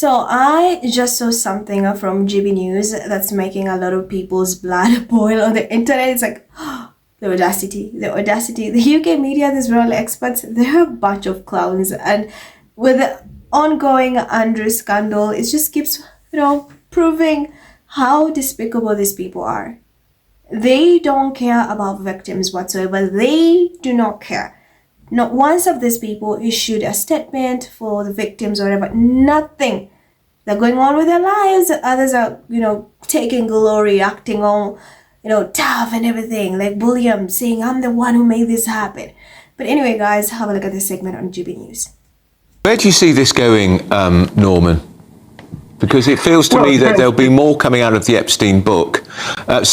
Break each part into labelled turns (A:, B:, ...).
A: So I just saw something from GB News that's making a lot of people's blood boil on the internet. It's like, the audacity, the audacity. The UK media, these royal experts, they're a bunch of clowns. And with the ongoing Andrew scandal, it just keeps, proving how despicable these people are. They don't care about victims whatsoever. They do not care. Not once of these people issued a statement for the victims or whatever. Nothing. They're going on with their lives. Others are, taking glory, acting all, tough and everything. Like William saying, I'm the one who made this happen. But anyway, guys, have a look at this segment on GB News.
B: Where do you see this going, Norman? Because it feels to me that there'll be more coming out of the Epstein book. But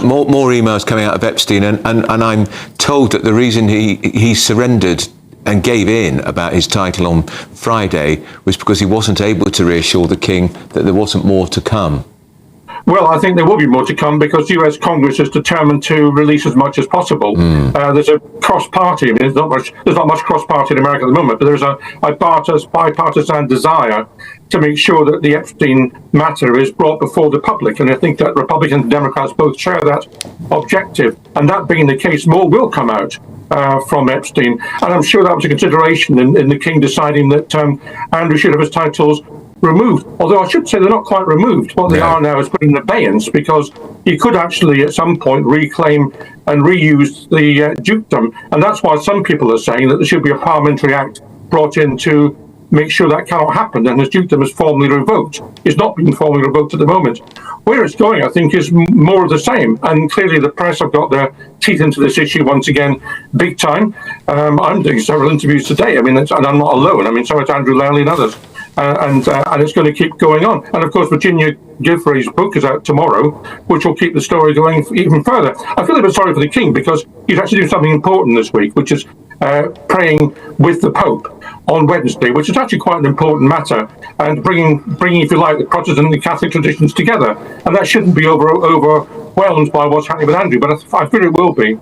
B: more emails coming out of Epstein, and I'm told that the reason he surrendered and gave in about his title on Friday was because he wasn't able to reassure the king that there wasn't more to come.
C: Well, I think there will be more to come because US Congress is determined to release as much as possible. There's a cross-party. I mean, there's not much cross-party in America at the moment, but there's a bipartisan desire to make sure that the Epstein matter is brought before the public. And I think that Republicans and Democrats both share that objective. And that being the case, more will come out from Epstein. And I'm sure that was a consideration in the king deciding that Andrew should have his titles removed. Although I should say they're not quite removed. What they are now is put in abeyance because he could actually at some point reclaim and reuse the dukedom. And that's why some people are saying that there should be a parliamentary act brought in to make sure that cannot happen and his dukedom is formally revoked. It's not being formally revoked at the moment. Where it's going, I think, is more of the same. And clearly the press have got their teeth into this issue once again, big time. I'm doing several interviews today. I mean, and I'm not alone. I mean, so it's Andrew Lowley and others. And it's going to keep going on. And of course, Virginia Giuffre's book is out tomorrow, which will keep the story going even further. I feel a bit sorry for the king because he's actually doing something important this week, which is praying with the Pope on Wednesday, which is actually quite an important matter, and bringing, if you like, the Protestant and the Catholic traditions together. And that shouldn't be overwhelmed by what's happening with Andrew, but I feel it will be.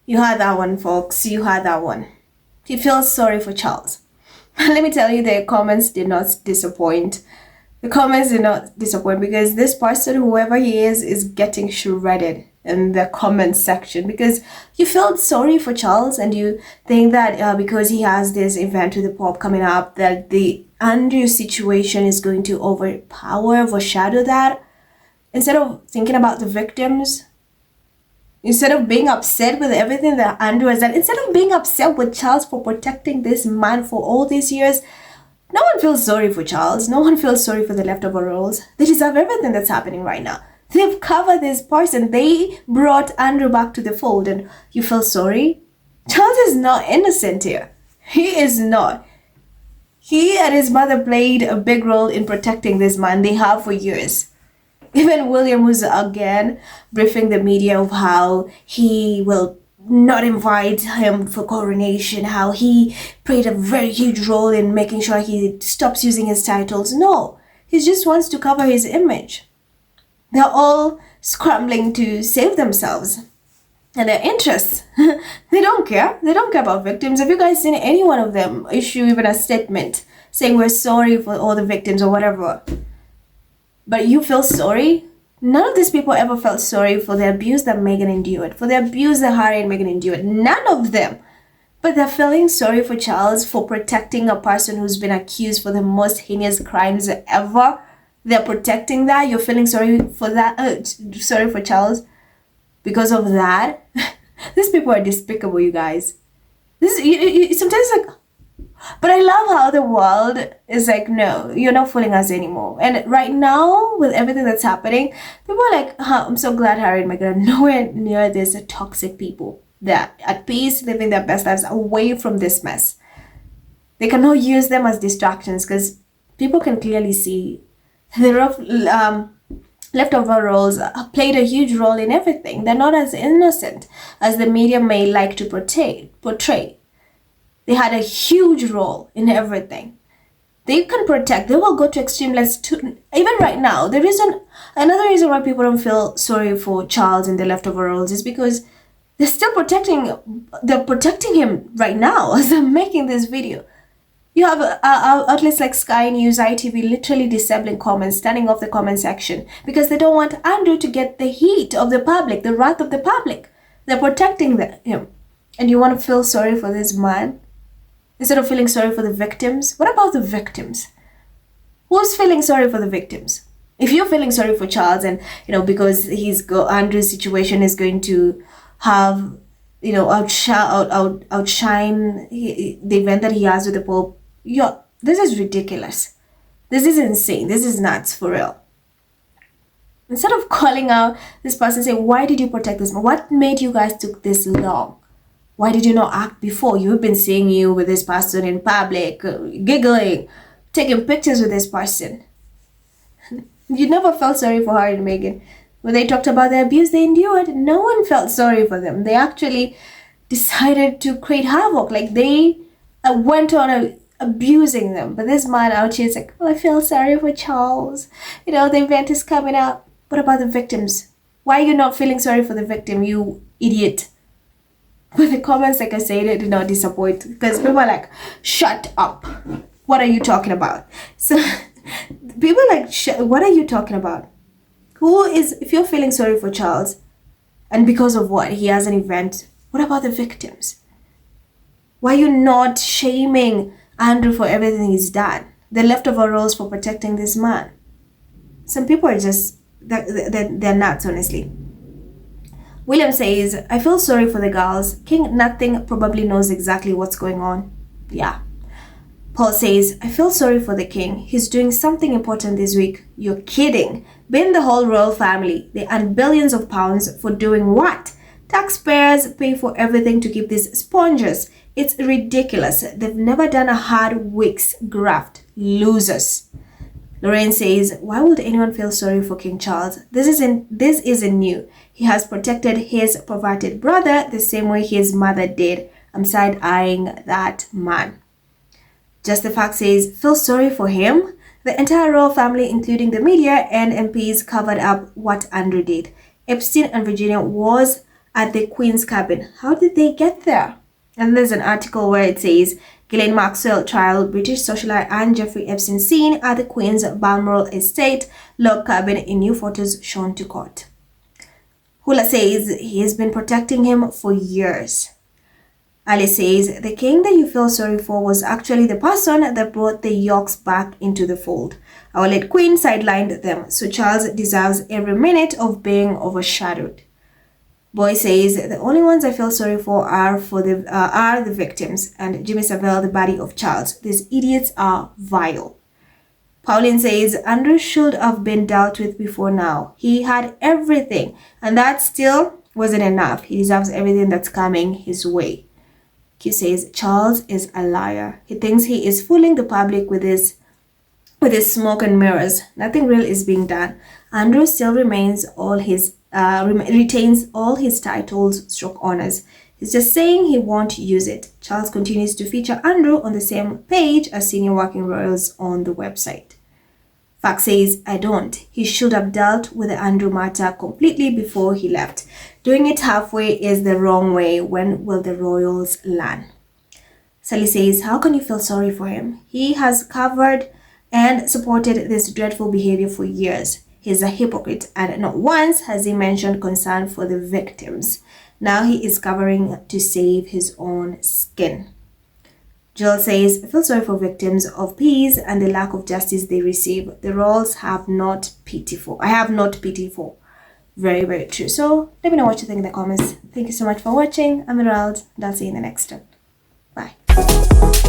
A: You heard that one, folks. You heard that one. He feels sorry for Charles. Let me tell you, the comments did not disappoint. The comments did not disappoint because this person, whoever he is getting shredded in the comment section because you felt sorry for Charles and you think that because he has this event with the Pope coming up that the Andrew situation is going to overshadow that. Instead of thinking about the victims, instead of being upset with everything that Andrew has done, instead of being upset with Charles for protecting this man for all these years, no one feels sorry for Charles. No one feels sorry for the leftover roles. They deserve everything that's happening right now. They've covered this person. They brought Andrew back to the fold and you feel sorry? Charles is not innocent here. He is not. He and his mother played a big role in protecting this man. They have for years. Even William was again briefing the media of how he will not invite him for coronation, how he played a very huge role in making sure he stops using his titles. No, he just wants to cover his image. They're all scrambling to save themselves and their interests. They don't care. They don't care about victims. Have you guys seen any one of them issue even a statement saying we're sorry for all the victims or whatever? But you feel sorry? None of these people ever felt sorry for the abuse that Meghan endured, for the abuse that Harry and Meghan endured. None of them. But they're feeling sorry for Charles for protecting a person who's been accused for the most heinous crimes ever. They're protecting that. You're feeling sorry for that. Sorry for Charles because of that. These people are despicable, you guys. Sometimes like. But I love how the world is like, no, you're not fooling us anymore. And right now, with everything that's happening, people are like, I'm so glad Harry and Meghan are nowhere near these toxic people. They're at peace, living their best lives away from this mess. They cannot use them as distractions because people can clearly see the leftover roles played a huge role in everything. They're not as innocent as the media may like to portray. They had a huge role in everything. They can protect. They will go to extreme lengths to even right now. Another reason why people don't feel sorry for Charles and the leftover roles is because they're still protecting him right now as I'm making this video. You have outlets like Sky News, ITV literally disabling comments, turning off the comment section because they don't want Andrew to get the heat of the public, the wrath of the public. They're protecting him. And you want to feel sorry for this man instead of feeling sorry for the victims? What about the victims? Who's feeling sorry for the victims? If you're feeling sorry for Charles and, because Andrew's situation is going to have, outshine the event that he has with the Pope, this is ridiculous. This is insane. This is nuts, for real. Instead of calling out this person, say, why did you protect this man? What made you guys took this long? Why did you not act before? You've been seeing you with this person in public, giggling, taking pictures with this person. You never felt sorry for Harry and Meghan. When they talked about the abuse they endured, no one felt sorry for them. They actually decided to create havoc. Like, they went on abusing them. But this man out here is like, I feel sorry for Charles. The event is coming up. What about the victims? Why are you not feeling sorry for the victim, you idiot? But the comments, like I said, it did not disappoint. Because people are like, shut up. What are you talking about? So people are like, what are you talking about? If you're feeling sorry for Charles, and because of what? He has an event. What about the victims? Why are you not shaming Andrew for everything he's done? The leftover roles for protecting this man. Some people are just, they're nuts, honestly. William says, I feel sorry for the girls. King Nothing probably knows exactly what's going on. Yeah. Paul says, I feel sorry for the king. He's doing something important this week. You're kidding. Been the whole royal family. They earn billions of pounds for doing what? Taxpayers pay for everything to keep these sponges. It's ridiculous. They've never done a hard week's graft. Losers. Lorraine says, why would anyone feel sorry for King Charles? This isn't new. He has protected his perverted brother the same way his mother did. I'm side-eyeing that man. Just the Fact says, feel sorry for him? The entire royal family, including the media and MPs, covered up what Andrew did. Epstein and Virginia was at the Queen's cabin. How did they get there? And there's an article where it says, Ghislaine Maxwell trial, British socialite and Jeffrey Epstein seen at the Queen's Balmoral estate log cabin in new photos shown to court. Hula says he has been protecting him for years. Ali says, the king that you feel sorry for was actually the person that brought the Yorks back into the fold. Our late queen sidelined them, so Charles deserves every minute of being overshadowed. Boy says, the only ones I feel sorry for are the victims, and Jimmy Savile, the body of Charles. These idiots are vile. Pauline says, Andrew should have been dealt with before now. He had everything, and that still wasn't enough. He deserves everything that's coming his way. He says, Charles is a liar. He thinks he is fooling the public with his smoke and mirrors. Nothing real is being done. Andrew still retains all his titles, honors. He's just saying he won't use it. Charles continues to feature Andrew on the same page as senior working royals on the website. Fact says, I don't. He should have dealt with the Andrew matter completely before he left. Doing it halfway is the wrong way. When will the royals learn? Sally says, how can you feel sorry for him? He has covered and supported this dreadful behavior for years. He's a hypocrite, and not once has he mentioned concern for the victims. Now he is covering to save his own skin. Jill says, I feel sorry for victims of peace and the lack of justice they receive. The royals have not pity for. I have not pity for. Very, very true. So let me know what you think in the comments. Thank you so much for watching. I'm Emerald, and I'll see you in the next one. Bye.